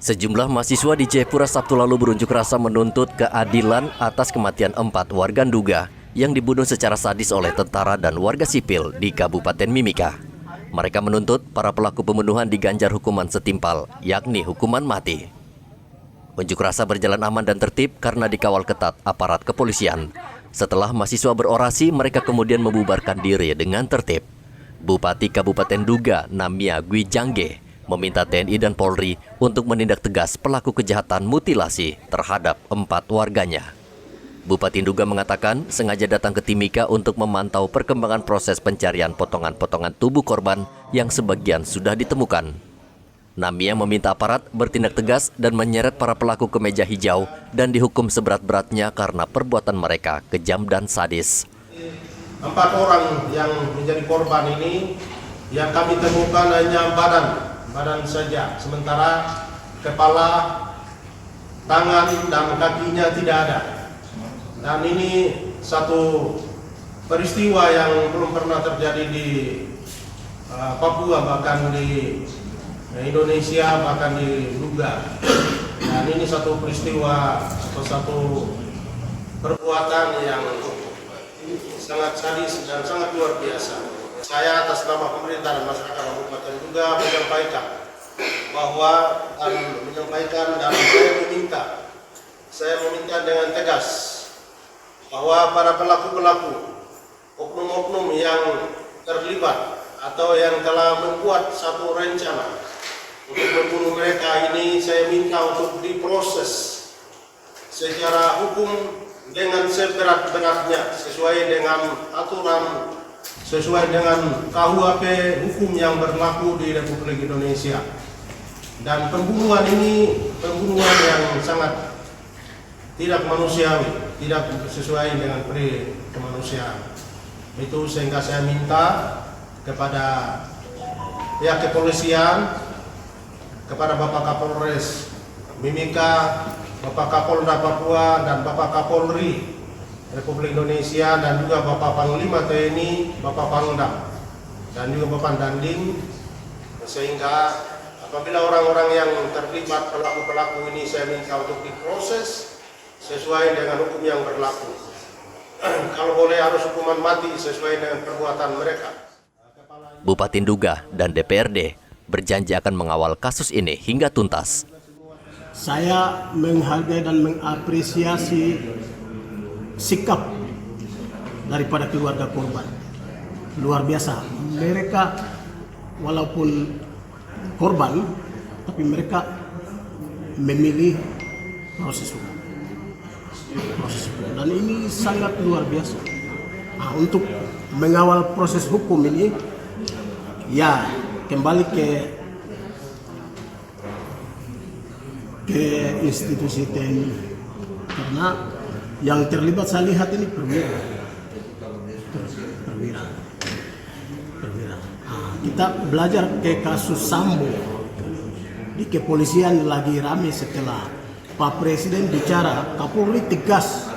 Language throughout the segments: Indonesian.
Sejumlah mahasiswa di Jayapura Sabtu lalu berunjuk rasa menuntut keadilan atas kematian 4 warga Nduga yang dibunuh secara sadis oleh tentara dan warga sipil di Kabupaten Mimika. Mereka menuntut para pelaku pembunuhan diganjar hukuman setimpal, yakni hukuman mati. Unjuk rasa berjalan aman dan tertib karena dikawal ketat aparat kepolisian. Setelah mahasiswa berorasi, mereka kemudian membubarkan diri dengan tertib. Bupati Kabupaten Nduga, Namia Gwijangge, meminta TNI dan Polri untuk menindak tegas pelaku kejahatan mutilasi terhadap 4 warganya. Bupati Nduga mengatakan sengaja datang ke Timika untuk memantau perkembangan proses pencarian potongan-potongan tubuh korban yang sebagian sudah ditemukan. Namia meminta aparat bertindak tegas dan menyeret para pelaku ke meja hijau dan dihukum seberat-beratnya karena perbuatan mereka kejam dan sadis. 4 orang yang menjadi korban ini yang kami temukan hanya badan saja, sementara kepala, tangan, dan kakinya tidak ada. Dan ini satu peristiwa yang belum pernah terjadi di Papua, bahkan di Indonesia, bahkan di Nduga. Dan ini satu peristiwa atau satu perbuatan yang sangat sadis dan sangat luar biasa. Saya atas nama pemerintah dan masyarakat Kabupaten Nduga menyampaikan dan saya meminta dengan tegas bahwa para pelaku-pelaku, oknum-oknum yang terlibat atau yang telah membuat satu rencana untuk membunuh mereka ini, saya minta untuk diproses secara hukum dengan seberat-beratnya sesuai dengan aturan, sesuai dengan KUHP hukum yang berlaku di Republik Indonesia. Dan pembunuhan ini pembunuhan yang sangat tidak manusiawi, tidak sesuai dengan peri kemanusiaan. Itu sehingga saya minta kepada pihak kepolisian, kepada Bapak Kapolres Mimika, Bapak Kapolda Papua, dan Bapak Kapolri Republik Indonesia, dan juga Bapak Panglima TNI, Bapak Pangdam, dan juga Bapak Dandim, sehingga apabila orang-orang yang terlibat pelaku-pelaku ini saya minta untuk diproses sesuai dengan hukum yang berlaku. Kalau boleh harus hukuman mati sesuai dengan perbuatan mereka. Bupati Nduga dan DPRD berjanji akan mengawal kasus ini hingga tuntas. Saya menghargai dan mengapresiasi sikap daripada keluarga korban. Luar biasa. Mereka walaupun korban, tapi mereka memilih proses hukum. Dan ini sangat luar biasa. Nah, untuk mengawal proses hukum ini, ya kembali ke institusi TNI, karena yang terlibat saya lihat ini perwira. Kita belajar ke kasus Sambo di kepolisian lagi rame setelah Pak Presiden bicara, Kapolri tegas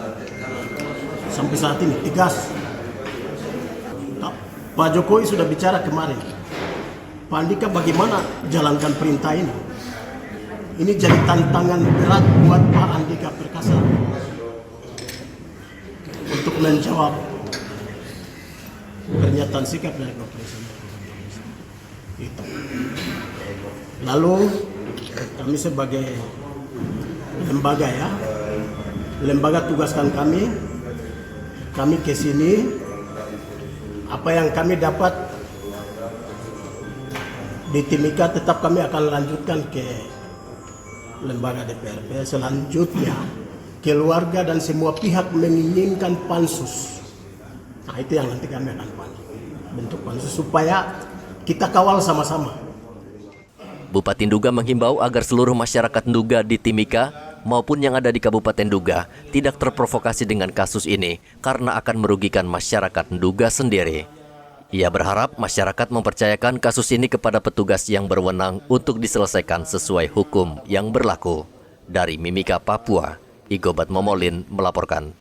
sampai saat ini tegas. Pak Jokowi sudah bicara kemarin. Pak Andika bagaimana jalankan perintah ini? Ini jadi tantangan berat buat Pak Andika Perkasa untuk menjawab pernyataan sikap dari Pak Presiden. Itu. Lalu kami sebagai lembaga tugaskan kami ke sini, apa yang kami dapat di Timika tetap kami akan lanjutkan ke lembaga DPRP. Selanjutnya keluarga dan semua pihak menginginkan pansus. Nah, itu yang nanti kami akan bentuk pansus supaya kita kawal sama-sama. Bupati Nduga menghimbau agar seluruh masyarakat Nduga di Timika maupun yang ada di Kabupaten Nduga tidak terprovokasi dengan kasus ini karena akan merugikan masyarakat Nduga sendiri. Ia berharap masyarakat mempercayakan kasus ini kepada petugas yang berwenang untuk diselesaikan sesuai hukum yang berlaku. Dari Mimika, Papua, Igobat Momolin melaporkan.